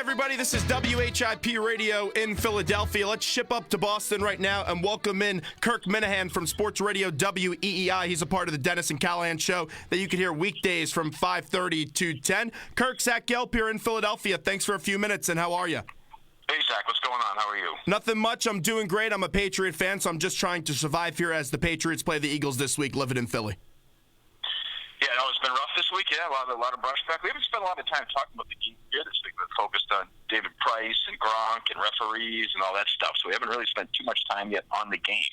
everybody. This is WHIP Radio in Philadelphia. Let's ship up to Boston right now and welcome in Kirk Minihane from Sports Radio WEEI. He's a part of the Dennis and Callahan show that you can hear weekdays from 5:30 to 10. Kirk, Zach Gelb here in Philadelphia. Thanks for a few minutes, and how are you? Hey, Zach, what's going on? How are you? Nothing much. I'm doing great. I'm a Patriot fan, so I'm just trying to survive here as the Patriots play the Eagles this week, living in Philly. Yeah, no, it's been rough this week. Yeah, a lot of brushback. We haven't spent a lot of time talking about the game here this week. We're focused on David Price and Gronk and referees and all that stuff, so we haven't really spent too much time yet on the game.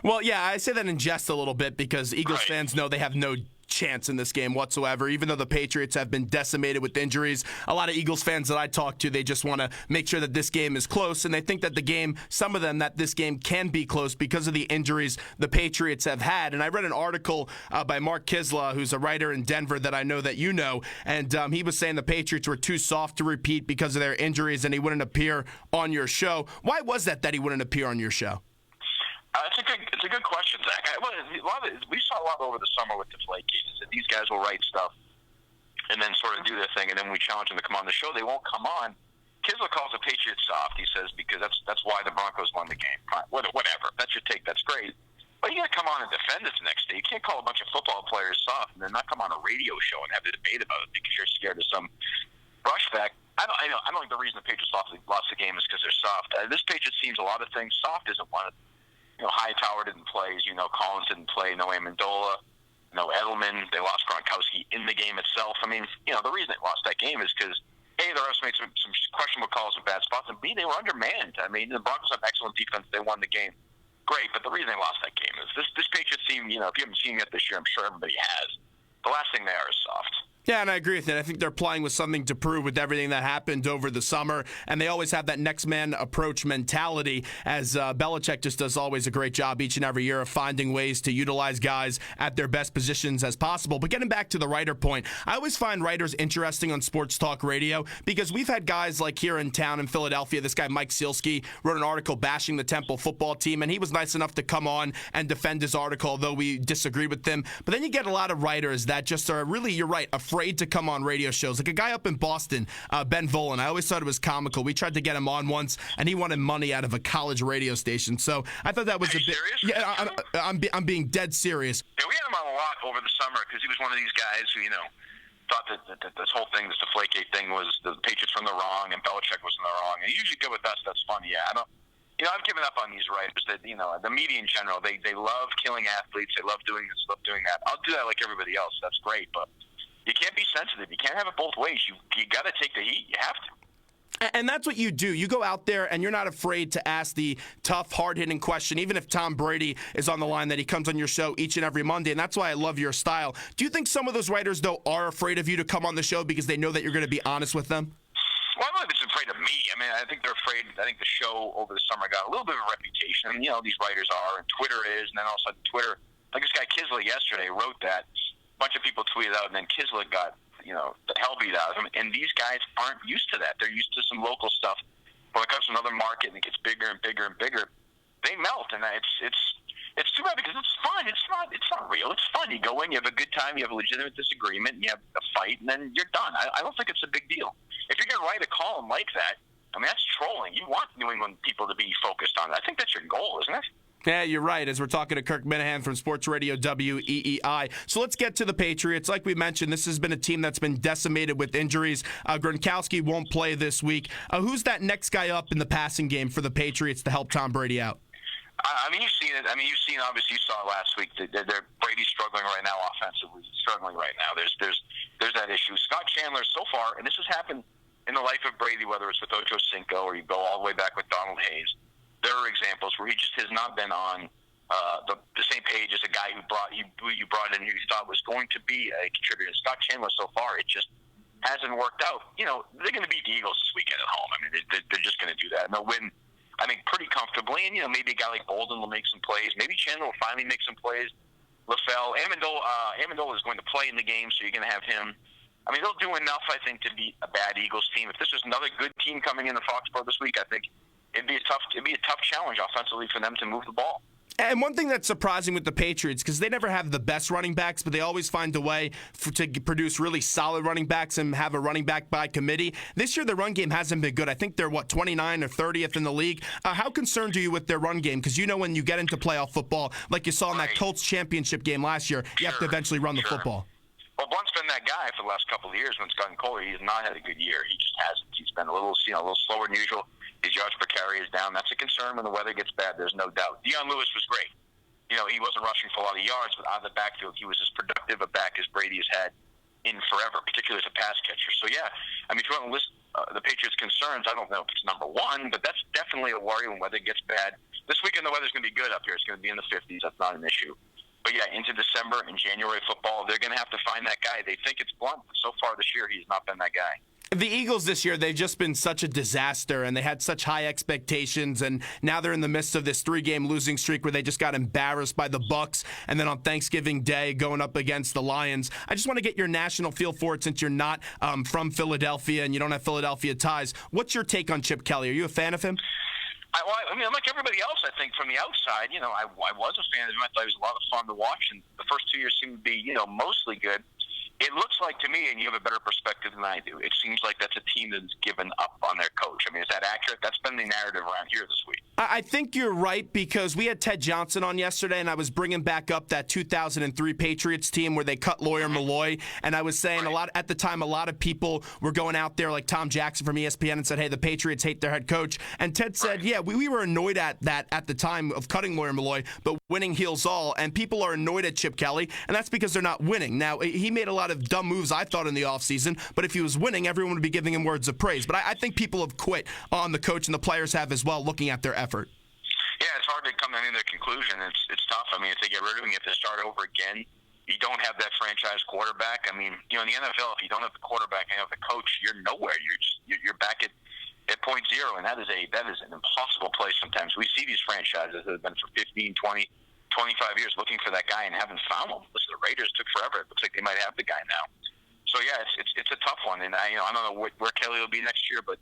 Well, yeah, I say that in jest a little bit because Eagles fans know they have no chance in this game whatsoever. Even though the Patriots have been decimated with injuries, a lot of Eagles fans that I talk to, they just want to make sure that this game is close, and they think that the game, some of them, that this game can be close because of the injuries the Patriots have had. And I read an article by Mark Kisla, who's a writer in Denver that I know that you know, and he was saying the Patriots were too soft to repeat because of their injuries and he wouldn't appear on your show. Why was that he wouldn't appear on your show? It's a good question, Zach. We saw a lot over the summer with the Flake cases that these guys will write stuff and then sort of do their thing, and then we challenge them to come on the show. They won't come on. Kisler calls the Patriots soft, he says, because that's why the Broncos won the game. Whatever. That's your take. That's great. But you got to come on and defend us the next day. You can't call a bunch of football players soft and then not come on a radio show and have a debate about it because you're scared of some brushback. I don't think the reason the Patriots lost the game is because they're soft. This Patriots team's a lot of things. Soft isn't one of them. Hightower didn't play, as you know. Collins didn't play. No Amendola. No Edelman. They lost Gronkowski in the game itself. I mean, the reason they lost that game is because, A, the refs made some questionable calls in bad spots, and B, they were undermanned. I mean, the Broncos have excellent defense. They won the game. Great, but the reason they lost that game is this Patriots team, if you haven't seen it this year, I'm sure everybody has. The last thing they are is soft. Yeah, and I agree with it. I think they're playing with something to prove with everything that happened over the summer, and they always have that next man approach mentality, as Belichick just does always a great job each and every year of finding ways to utilize guys at their best positions as possible. But getting back to the writer point, I always find writers interesting on sports talk radio because we've had guys like here in town in Philadelphia, this guy Mike Sielski wrote an article bashing the Temple football team, and he was nice enough to come on and defend his article, although we disagreed with him. But then you get a lot of writers that just are really, you're right, afraid to come on radio shows. Like a guy up in Boston, Ben Volen. I always thought it was comical. We tried to get him on once, and he wanted money out of a college radio station. So I thought that was a bit. Serious? Yeah, I'm being dead serious. Yeah, we had him on a lot over the summer because he was one of these guys who, thought that this whole thing, this Deflategate thing, was the Patriots from the wrong and Belichick was in the wrong. And usually good with us. That's funny. Yeah, I've given up on these writers that, the media in general, they love killing athletes. They love doing this, love doing that. I'll do that like everybody else. That's great, but you can't be sensitive. You can't have it both ways. You got to take the heat. You have to. And that's what you do. You go out there and you're not afraid to ask the tough, hard-hitting question, even if Tom Brady is on the line, that he comes on your show each and every Monday. And that's why I love your style. Do you think some of those writers, though, are afraid of you to come on the show because they know that you're going to be honest with them? Well, I don't know if it's afraid of me. I mean, I think they're afraid. I think the show over the summer got a little bit of a reputation. These writers are, and Twitter is, and then all of a sudden Twitter, like this guy Kisler yesterday wrote that. A bunch of people tweeted out, and then Kisler got, the hell beat out of him. And these guys aren't used to that. They're used to some local stuff. When it comes to another market and it gets bigger and bigger and bigger, they melt. And it's too bad because it's fun. It's not real. It's fun. You go in, you have a good time, you have a legitimate disagreement, you have a fight, and then you're done. I don't think it's a big deal. If you're going to write a column like that, I mean, that's trolling. You want New England people to be focused on that. I think that's your goal, isn't it? Yeah, you're right, as we're talking to Kirk Minihane from Sports Radio WEEI. So let's get to the Patriots. Like we mentioned, this has been a team that's been decimated with injuries. Gronkowski won't play this week. Who's that next guy up in the passing game for the Patriots to help Tom Brady out? I mean, you've seen it. I mean, obviously, you saw it last week. Brady's struggling right now offensively. He's struggling right now. There's that issue. Scott Chandler, so far, and this has happened in the life of Brady, whether it's with Ocho Cinco or you go all the way back with Donald Hayes, there are examples where he just has not been on the same page as a guy who you brought in who you thought was going to be a contributor. Scott Chandler, so far, it just hasn't worked out. They're going to beat the Eagles this weekend at home. I mean, they're just going to do that. And they'll win, I think, pretty comfortably. And, maybe a guy like Bolden will make some plays. Maybe Chandler will finally make some plays. LaFell, Amendola is going to play in the game, so you're going to have him. I mean, they'll do enough, I think, to beat a bad Eagles team. If this was another good team coming into Foxborough this week, I think it'd be a tough challenge offensively for them to move the ball. And one thing that's surprising with the Patriots, because they never have the best running backs, but they always find a way to produce really solid running backs and have a running back by committee. This year, their run game hasn't been good. I think they're, 29 or 30th in the league. How concerned are you with their run game? Because you know when you get into playoff football, like you saw in that Colts championship game last year, you have to eventually run the football. Well, Blunt's been that guy for the last couple of years when it's gotten colder. He has not had a good year. He just hasn't. He's been a little slower than usual. His yards per carry is down. That's a concern when the weather gets bad. There's no doubt. Dion Lewis was great. He wasn't rushing for a lot of yards, but out of the backfield, he was as productive a back as Brady has had in forever, particularly as a pass catcher. So, yeah, if you want to list the Patriots' concerns, I don't know if it's number one, but that's definitely a worry when weather gets bad. This weekend, the weather's going to be good up here. It's going to be in the 50s. That's not an issue. But, yeah, into December and January football, they're going to have to find that guy. They think it's Blunt, but so far this year, he's not been that guy. The Eagles this year, they've just been such a disaster, and they had such high expectations, and now they're in the midst of this 3-game losing streak where they just got embarrassed by the Bucs, and then on Thanksgiving Day going up against the Lions. I just want to get your national feel for it since you're not from Philadelphia and you don't have Philadelphia ties. What's your take on Chip Kelly? Are you a fan of him? I'm like everybody else, I think, from the outside, I was a fan of him. I thought he was a lot of fun to watch, and the first 2 years seemed to be, mostly good. It looks like to me, and you have a better perspective than I do, it seems like that's a team that's given up on their coach. Is that accurate? That's been the narrative around here this week. I think you're right because we had Ted Johnson on yesterday, and I was bringing back up that 2003 Patriots team where they cut Lawyer Malloy, and I was saying at the time, a lot of people were going out there like Tom Jackson from ESPN and said, hey, the Patriots hate their head coach. And Ted said, yeah, we were annoyed at that at the time of cutting Lawyer Malloy, but winning heals all, and people are annoyed at Chip Kelly, and that's because they're not winning. Now, he made a lot of dumb moves, I thought, in the offseason, but if he was winning, everyone would be giving him words of praise. But I think people have quit on the coach, and the players have as well, looking at their effort. Yeah, it's hard to come to any conclusion. It's tough. If they get rid of him, you have to start over again. You don't have that franchise quarterback. In the NFL, if you don't have the quarterback and you have the coach, you're nowhere. You're back at point zero, and that is an impossible place sometimes. We see these franchises that have been for 15, 20, 25 years looking for that guy and haven't found him. Listen, the Raiders took forever. It looks like they might have the guy now. So yeah, it's a tough one, and I don't know where Kelly will be next year, but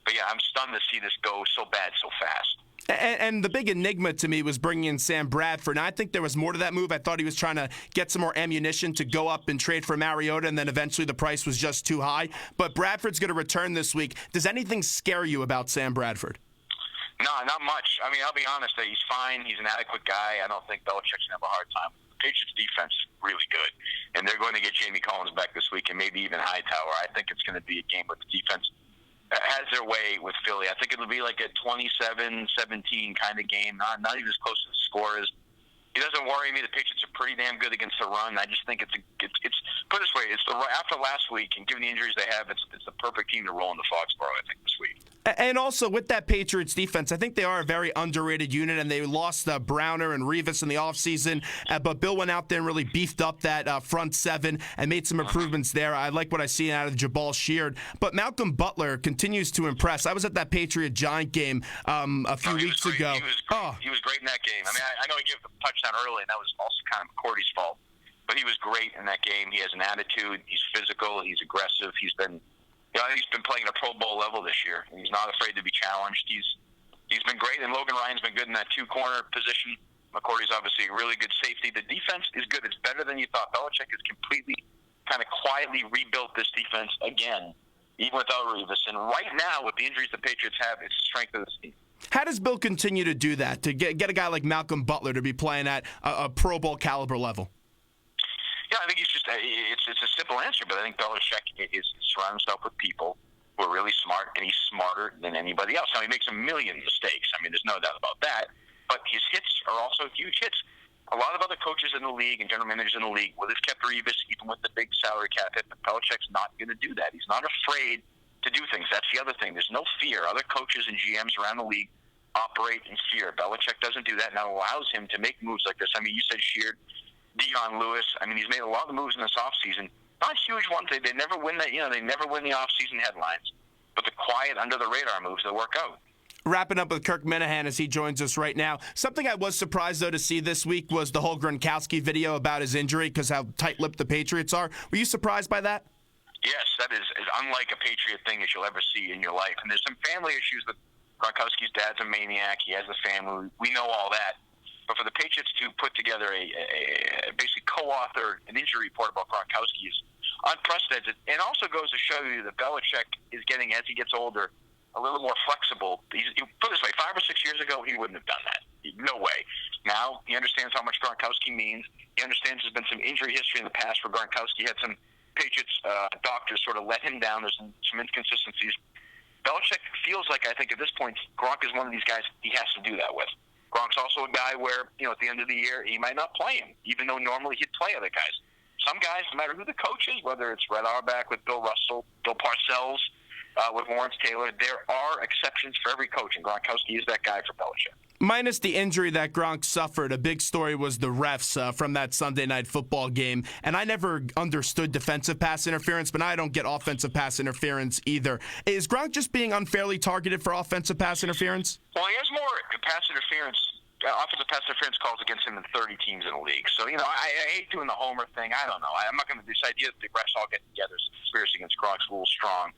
yeah, I'm stunned to see this go so bad so fast. And the big enigma to me was bringing in Sam Bradford. And I think there was more to that move. I thought he was trying to get some more ammunition to go up and trade for Mariota, and then eventually the price was just too high. But Bradford's going to return this week. Does anything scare you about Sam Bradford? No, not much. I'll be honest. He's fine. He's an adequate guy. I don't think Belichick's going to have a hard time. The Patriots' defense is really good, and they're going to get Jamie Collins back this week and maybe even Hightower. I think it's going to be a game where the defense has their way with Philly. I think it'll be like a 27-17 kind of game, not even as close as the score is. It doesn't worry me. The Patriots are pretty damn good against the run. I just think it's put it this way, after last week and given the injuries they have, it's the perfect team to roll into Foxborough, I think, this week. And also, with that Patriots defense, I think they are a very underrated unit, and they lost Browner and Revis in the offseason, but Bill went out there and really beefed up that front seven and made some improvements there. I like what I see out of Jabal Sheard. But Malcolm Butler continues to impress. I was at that Patriot-Giant game a few weeks ago. He was great in that game. I know he gave the touchdown early, and that was also kind of McCourty's fault. But he was great in that game. He has an attitude. He's physical. He's aggressive. He's been playing at a Pro Bowl level this year, and he's not afraid to be challenged. He's been great, and Logan Ryan's been good in that two-corner position. McCourty's obviously a really good safety. The defense is good. It's better than you thought. Belichick has completely kind of quietly rebuilt this defense again, even without Revis. And right now, with the injuries the Patriots have, it's the strength of this team. How does Bill continue to do that, to get a guy like Malcolm Butler to be playing at a Pro Bowl caliber level? Yeah, I think it's a simple answer, but I think Belichick is surrounding himself with people who are really smart, and he's smarter than anybody else. Now, he makes a million mistakes. There's no doubt about that, but his hits are also huge hits. A lot of other coaches in the league and general managers in the league would have kept Revis even with the big salary cap hit, but Belichick's not going to do that. He's not afraid to do things. That's the other thing. There's no fear. Other coaches and GMs around the league operate in fear. Belichick doesn't do that, and that allows him to make moves like this. You said Sheard, Dion Lewis. He's made a lot of moves in this offseason. Not huge ones. They never win that. They never win the offseason headlines. But the quiet, under the radar moves that work out. Wrapping up with Kirk Minihane as he joins us right now. Something I was surprised, though, to see this week was the whole Gronkowski video about his injury because how tight-lipped the Patriots are. Were you surprised by that? Yes, that is as unlike a Patriot thing as you'll ever see in your life. And there's some family issues with Gronkowski's dad's a maniac. He has a family. We know all that. But for the Patriots to put together a basically co-author an injury report about Gronkowski is unprecedented, and also goes to show you that Belichick is getting, as he gets older, a little more flexible. Put it this way, 5 or 6 years ago, he wouldn't have done that. No way. Now he understands how much Gronkowski means. He understands there's been some injury history in the past where Gronkowski had some Patriots doctors sort of let him down. There's some inconsistencies. Belichick feels like, I think at this point, Gronk is one of these guys he has to do that with. Gronk's also a guy where, at the end of the year, he might not play him, even though normally he'd play other guys. Some guys, no matter who the coach is, whether it's Red Auerbach with Bill Russell, Bill Parcells with Lawrence Taylor, there are exceptions for every coach, and Gronkowski is that guy for Belichick. Minus the injury that Gronk suffered, a big story was the refs from that Sunday Night Football game. And I never understood defensive pass interference, but I don't get offensive pass interference either. Is Gronk just being unfairly targeted for offensive pass interference? Well, he has more offensive pass interference calls against him than 30 teams in the league. So, I hate doing the homer thing. I don't know. I'm not going to do this idea that the refs all get together. It's a conspiracy against Gronk's a little strong.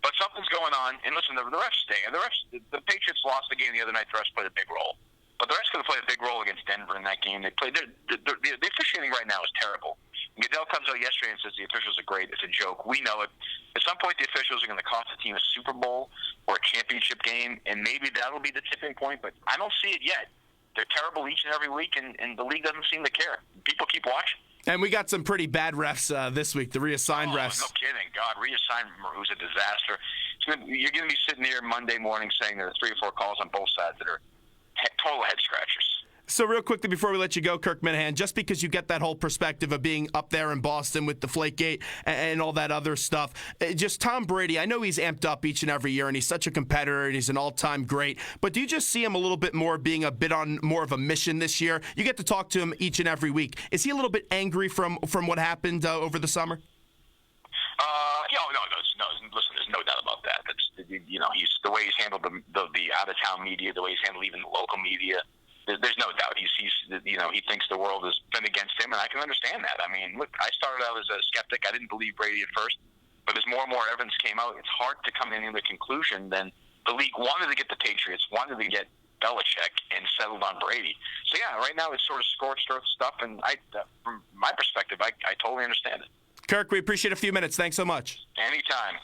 But something's going on. And listen, the refs stay. The Patriots lost the game the other night. The refs played a big role. But the refs could have played a big role against Denver in that game. They played. The officiating right now is terrible. Goodell comes out yesterday and says the officials are great. It's a joke. We know it. At some point, the officials are going to cost the team a Super Bowl or a championship game, and maybe that'll be the tipping point. But I don't see it yet. They're terrible each and every week, and the league doesn't seem to care. People keep watching. And we got some pretty bad refs this week, the reassigned refs. No kidding. God, reassigned was a disaster. You're going to be sitting here Monday morning saying there are 3 or 4 calls on both sides that are total head scratchers. So real quickly before we let you go, Kirk Minihane, just because you get that whole perspective of being up there in Boston with Deflategate and all that other stuff, just Tom Brady, I know he's amped up each and every year, and he's such a competitor, and he's an all-time great, but do you just see him a little bit more being a bit on more of a mission this year? You get to talk to him each and every week. Is he a little bit angry from what happened over the summer? No. Listen, there's no doubt about that. He's the way he's handled the out-of-town media, the way he's handled even the local media. There's no doubt he thinks the world has been against him, and I can understand that. I mean, look, I started out as a skeptic. I didn't believe Brady at first, but as more and more evidence came out, it's hard to come to any other conclusion than the league wanted to get the Patriots, wanted to get Belichick, and settled on Brady. So yeah, right now it's sort of scorched earth stuff, and from my perspective, I totally understand it. Kirk, we appreciate a few minutes. Thanks so much. Anytime.